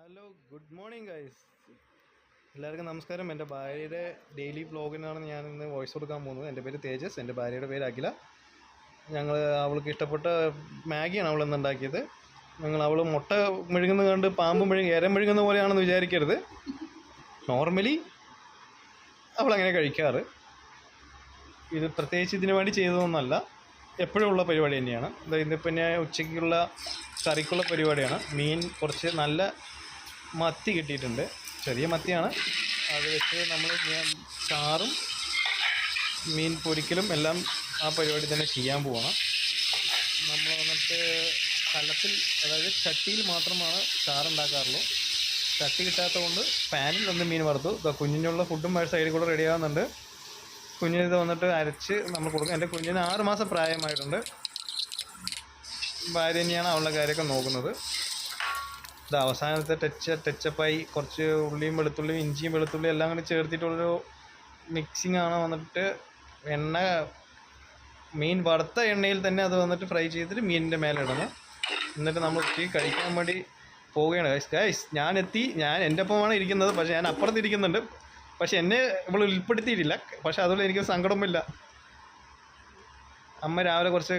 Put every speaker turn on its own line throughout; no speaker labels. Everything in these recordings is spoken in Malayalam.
Hello good morning guys. എല്ലാവർക്കും നമസ്കാരം. എൻ്റെ ഭാര്യയുടെ ഡെയിലി വ്ളോഗിനാണ് ഞാൻ ഇന്ന് വോയിസ് കൊടുക്കാൻ പോകുന്നത്. എൻ്റെ പേര് തേജസ്, എൻ്റെ ഭാര്യയുടെ പേര് അഖില. അവൾക്ക് ഇഷ്ടപ്പെട്ട മാഗിയാണ് അവൾ ഇന്ന് ഉണ്ടാക്കിയത്. അവൾ മുട്ട മെഴുകുന്നത് കണ്ട് പാമ്പ് ഇര മെഴുകുന്ന പോലെയാണെന്ന് വിചാരിക്കരുത്. നോർമലി അവളങ്ങനെ കഴിക്കാറ്. ഇത് പ്രത്യേകിച്ച് ഇതിനു വേണ്ടി ചെയ്തതൊന്നുമല്ല, എപ്പോഴും ഉള്ള പരിപാടി തന്നെയാണ്. ഇന്നിപ്പോൾ ഞാൻ ഉച്ചയ്ക്കുള്ള കറിക്കുള്ള പരിപാടിയാണ്. മീൻ കുറച്ച് നല്ല മത്തി കിട്ടിയിട്ടുണ്ട്, ചെറിയ മത്തിയാണ്. അത് വെച്ച് നമ്മൾ ചാറും മീൻ പൊരിക്കലും എല്ലാം ആ പരിപാടി തന്നെ ചെയ്യാൻ പോകണം. നമ്മൾ കലത്തിൽ, അതായത് ചട്ടിയിൽ മാത്രമാണ് ചാറുണ്ടാക്കാറുള്ളൂ. ചട്ടി കിട്ടാത്തത് കൊണ്ട് പാനിൽ മീൻ വറുത്തു. കുഞ്ഞിനുള്ള ഫുഡും സൈഡിൽ കൂടെ റെഡി ആകുന്നുണ്ട്. കുഞ്ഞിത് അരച്ച് നമ്മൾ കൊടുക്കും. എൻ്റെ കുഞ്ഞിന് 6 മാസം പ്രായമായിട്ടുണ്ട്. ഭാര്യ തന്നെയാണ് അവളുടെ കാര്യമൊക്കെ നോക്കുന്നത്. ഇത് അവസാനത്തെ ടച്ചപ്പായി കുറച്ച് ഉള്ളിയും വെളുത്തുള്ളിയും ഇഞ്ചിയും വെളുത്തുള്ളിയും എല്ലാം കൂടി ചേർത്തിട്ടുള്ളൊരു മിക്സിംഗ് ആണ്. മീൻ വറുത്ത എണ്ണയിൽ തന്നെ അത് ഫ്രൈ ചെയ്തിട്ട് മീനിൻ്റെ മേലെ ഇടണം. എന്നിട്ട് നമ്മൾ കഴിക്കാൻ വേണ്ടി പോവുകയാണ്. ഗൈസ് ഞാൻ എൻ്റെ ഒപ്പമാണ് ഇരിക്കുന്നത്, പക്ഷേ ഞാൻ അപ്പുറത്തിരിക്കുന്നുണ്ട്. പക്ഷെ എന്നെ ഇവൾ ഉൾപ്പെടുത്തിയിട്ടില്ല. പക്ഷെ അതുകൊണ്ട് എനിക്ക് സങ്കടമില്ല. അമ്മ രാവിലെ കുറച്ച്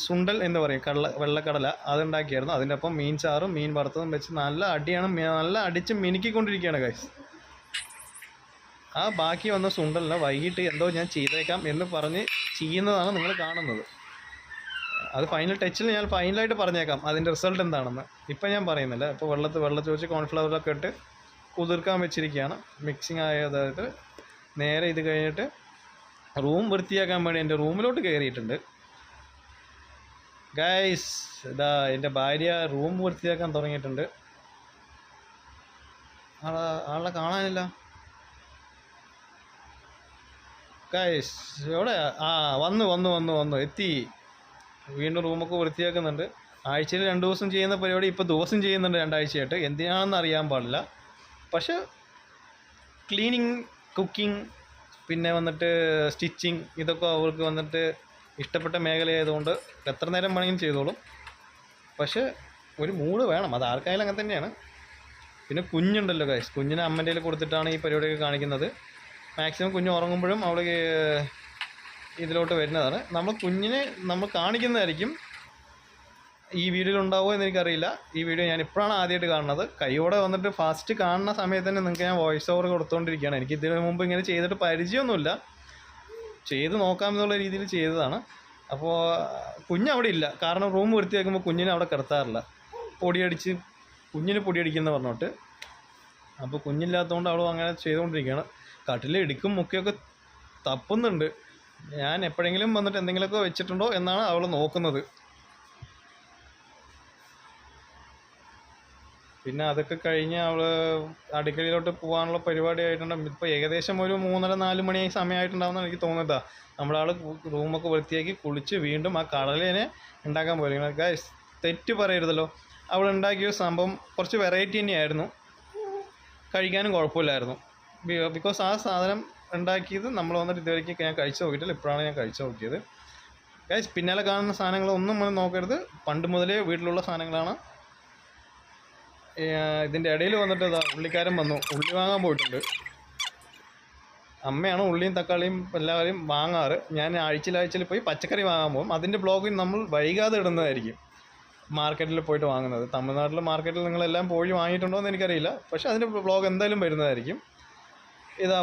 സുണ്ടൽ എന്ന് പറയും, വെള്ളക്കടല, അതുണ്ടാക്കിയായിരുന്നു. അതിൻ്റെ ഒപ്പം മീൻ ചാറും മീൻ വറുത്തതും വെച്ച് നല്ല അടിയാണ്, നല്ല അടിച്ച് മിനുക്കിക്കൊണ്ടിരിക്കുകയാണ് ഗൈസ്. ആ ബാക്കി വന്ന സുണ്ടലിന് വൈകിട്ട് എന്തോ ഞാൻ ചെയ്തേക്കാം എന്ന് പറഞ്ഞ് ചെയ്യുന്നതാണ് നിങ്ങൾ കാണുന്നത്. അത് ഫൈനൽ ടച്ചിൽ ഞാൻ ഫൈനലായിട്ട് പറഞ്ഞേക്കാം അതിൻ്റെ റിസൾട്ട് എന്താണെന്ന്. ഇപ്പം ഞാൻ പറയുന്നില്ല. ഇപ്പോൾ വെള്ളത്തിൽ വെച്ച് കോൺഫ്ലവറൊക്കെ ഇട്ട് കുതിർക്കാൻ വെച്ചിരിക്കുകയാണ്. മിക്സിങ് ആയതായത് നേരെ ഇത് കഴിഞ്ഞിട്ട് റൂം വൃത്തിയാക്കാൻ വേണ്ടി എൻ്റെ റൂമിലോട്ട് കയറിയിട്ടുണ്ട് ഗൈസ്. ഇതാ എൻ്റെ ഭാര്യ റൂം വൃത്തിയാക്കാൻ തുടങ്ങിയിട്ടുണ്ട്. ആളെ കാണാനില്ല ഗൈസ്. എവിടെ? വന്നു എത്തി. വീണ്ടും റൂമൊക്കെ വൃത്തിയാക്കുന്നുണ്ട്. ആഴ്ചയിൽ 2 ദിവസം ചെയ്യുന്ന പരിപാടി ഇപ്പോൾ ദിവസം ചെയ്യുന്നുണ്ട്, 2 ആഴ്ചയായിട്ട്. എന്തിനാണെന്ന് അറിയാൻ പാടില്ല. പക്ഷെ ക്ലീനിങ്, കുക്കിംഗ്, പിന്നെ സ്റ്റിച്ചിങ്, ഇതൊക്കെ അവർക്ക് ഇഷ്ടപ്പെട്ട മേഖലയായതുകൊണ്ട് എത്ര നേരം വേണമെങ്കിലും ചെയ്തോളും. പക്ഷെ ഒരു മൂഡ് വേണം, അത് ആർക്കായാലും അങ്ങനെ തന്നെയാണ്. പിന്നെ കുഞ്ഞുണ്ടല്ലോ ഗൈസ്, കുഞ്ഞിനെ അമ്മൻ്റെ കയ്യിൽ കൊടുത്തിട്ടാണ് ഈ പരിപാടിയൊക്കെ കാണിക്കുന്നത്. മാക്സിമം കുഞ്ഞ് ഉറങ്ങുമ്പോഴും അവൾ ഇതിലോട്ട് വരുന്നതാണ്. കുഞ്ഞിനെ നമ്മൾ കാണിക്കുന്നതായിരിക്കും. ഈ വീഡിയോയിൽ ഉണ്ടാവുമോ എന്ന് എനിക്കറിയില്ല. ഈ വീഡിയോ ഞാൻ ഇപ്പോഴാണ് ആദ്യമായിട്ട് കാണുന്നത്. കൈയോടെ ഫാസ്റ്റ് കാണുന്ന സമയത്ത് തന്നെ നിങ്ങൾക്ക് ഞാൻ വോയിസ് ഓവർ കൊടുത്തുകൊണ്ടിരിക്കുകയാണ്. എനിക്ക് ഇതിനു മുമ്പ് ഇങ്ങനെ ചെയ്തിട്ട് പരിചയമൊന്നുമില്ല. ചെയ്ത് നോക്കാമെന്നുള്ള രീതിയിൽ ചെയ്തതാണ്. അപ്പോൾ കുഞ്ഞവിടെ ഇല്ല, കാരണം റൂം വൃത്തിയാക്കുമ്പോൾ കുഞ്ഞിനെ അവിടെ കിടത്താറില്ല. കുഞ്ഞിന് പൊടിയടിക്കുന്ന പറഞ്ഞോട്ട്. അപ്പോൾ കുഞ്ഞില്ലാത്തതുകൊണ്ട് അവൾ അങ്ങനെ ചെയ്തുകൊണ്ടിരിക്കുകയാണ്. കട്ടിൽ ഇടുക്കും മുക്കിയൊക്കെ തപ്പുന്നുണ്ട്. ഞാൻ എപ്പോഴെങ്കിലും എന്തെങ്കിലുമൊക്കെ വെച്ചിട്ടുണ്ടോ എന്നാണ് അവൾ നോക്കുന്നത്. പിന്നെ അതൊക്കെ കഴിഞ്ഞ് അവൾ അടുക്കളയിലോട്ട് പോകാനുള്ള പരിപാടി ആയിട്ടുണ്ട്. ഇപ്പോൾ ഏകദേശം ഒരു 3:30-4 മണി സമയമായിട്ടുണ്ടാവുമെന്നാണ് എനിക്ക് തോന്നുന്നത്. നമ്മളാൾ റൂമൊക്കെ വൃത്തിയാക്കി കുളിച്ച് വീണ്ടും ആ കടലേനെ ഉണ്ടാക്കാൻ പോയിരിക്കണം. ഗൈസ്, തെറ്റ് പറയരുതല്ലോ. അവൾ ഉണ്ടാക്കിയ സംഭവം കുറച്ച് വെറൈറ്റി തന്നെയായിരുന്നു. കഴിക്കാനും കുഴപ്പമില്ലായിരുന്നു. ബിക്കോസ് ആ സാധനം ഉണ്ടാക്കിയത് നമ്മൾ ഇതുവരെയ്ക്ക് ഞാൻ കഴിച്ചു നോക്കിയിട്ടില്ല. ഇപ്പോഴാണ് ഞാൻ കഴിച്ചു നോക്കിയത്. ഗൈസ്, പിന്നാലെ കാണുന്ന സാധനങ്ങളൊന്നും നമ്മൾ നോക്കരുത്. പണ്ട് മുതലേ വീട്ടിലുള്ള സാധനങ്ങളാണ്. ഇതിൻ്റെ ഇടയിൽ ഉള്ളിക്കാരൻ വന്നു, ഉള്ളി വാങ്ങാൻ പോയിട്ടുണ്ട്. അമ്മയാണ് ഉള്ളിയും തക്കാളിയും എല്ലാവരെയും വാങ്ങാറ്. ഞാൻ ആഴ്ചയിൽ പോയി പച്ചക്കറി വാങ്ങാൻ പോകും. അതിൻ്റെ ബ്ലോഗിൽ നമ്മൾ വൈകാതെ ഇടുന്നതായിരിക്കും. മാർക്കറ്റിൽ പോയിട്ട് വാങ്ങുന്നത്. തമിഴ്നാട്ടിലെ മാർക്കറ്റിൽ നിങ്ങളെല്ലാം പോയി വാങ്ങിയിട്ടുണ്ടോ എന്ന് എനിക്കറിയില്ല. പക്ഷേ അതിൻ്റെ ബ്ലോഗ് എന്തായാലും വരുന്നതായിരിക്കും.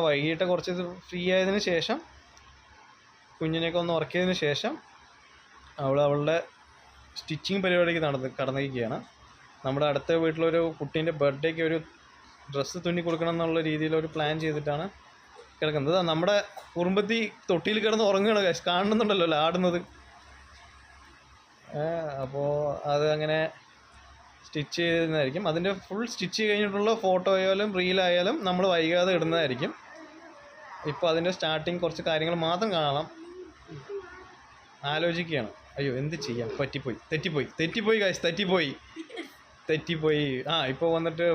വൈകിട്ട് കുറച്ച് ഫ്രീ ആയതിനു ശേഷം, കുഞ്ഞിനെയൊക്കെ ഒന്ന് ഉറക്കിയതിന് ശേഷം അവളുടെ സ്റ്റിച്ചിങ് പരിപാടിക്ക് കടന്നിരിക്കുകയാണ്. നമ്മുടെ അടുത്ത വീട്ടിലൊരു കുട്ടീൻ്റെ ബർത്ത്ഡേക്ക് ഒരു ഡ്രസ്സ് തുന്നി കൊടുക്കണം എന്നുള്ള രീതിയിലൊരു പ്ലാൻ ചെയ്തിട്ടാണ് കിടക്കുന്നത്. നമ്മുടെ കുറുമ്പത്തി തൊട്ടിയിൽ കിടന്ന് ഉറങ്ങുകയാണ് ഗൈസ്. കാണുന്നുണ്ടല്ലോ ആടുന്നത്. അപ്പോൾ അത് അങ്ങനെ സ്റ്റിച്ച് ചെയ്യുന്നതായിരിക്കും. അതിൻ്റെ ഫുൾ സ്റ്റിച്ച് കഴിഞ്ഞിട്ടുള്ള ഫോട്ടോ ആയാലും റീലായാലും നമ്മൾ വൈകാതെ ഇടുന്നതായിരിക്കും. ഇപ്പോൾ അതിൻ്റെ സ്റ്റാർട്ടിങ് കുറച്ച് കാര്യങ്ങൾ മാത്രം കാണാം. ആലോചിക്കുകയാണ്, അയ്യോ എന്ത് ചെയ്യാം, തെറ്റിപ്പോയി ഗൈസ്, തെറ്റിപ്പോയി. ഇപ്പോൾ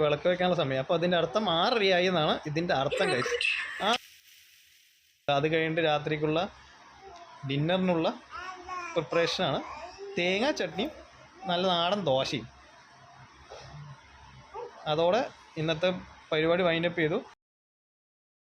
വിളക്ക് വയ്ക്കാനുള്ള സമയം. അപ്പോൾ അതിൻ്റെ അർത്ഥം 6:30 എന്നാണ് ഇതിൻ്റെ അർത്ഥം ഗൈസ്. അത് കഴിഞ്ഞിട്ട് രാത്രിക്കുള്ള ഡിന്നറിനുള്ള പ്രിപ്പറേഷനാണ്. തേങ്ങാ ചട്നിയും നല്ല നാടൻ ദോശയും. അതോടെ ഇന്നത്തെ പരിപാടി വൈൻഡപ്പ് ചെയ്തു.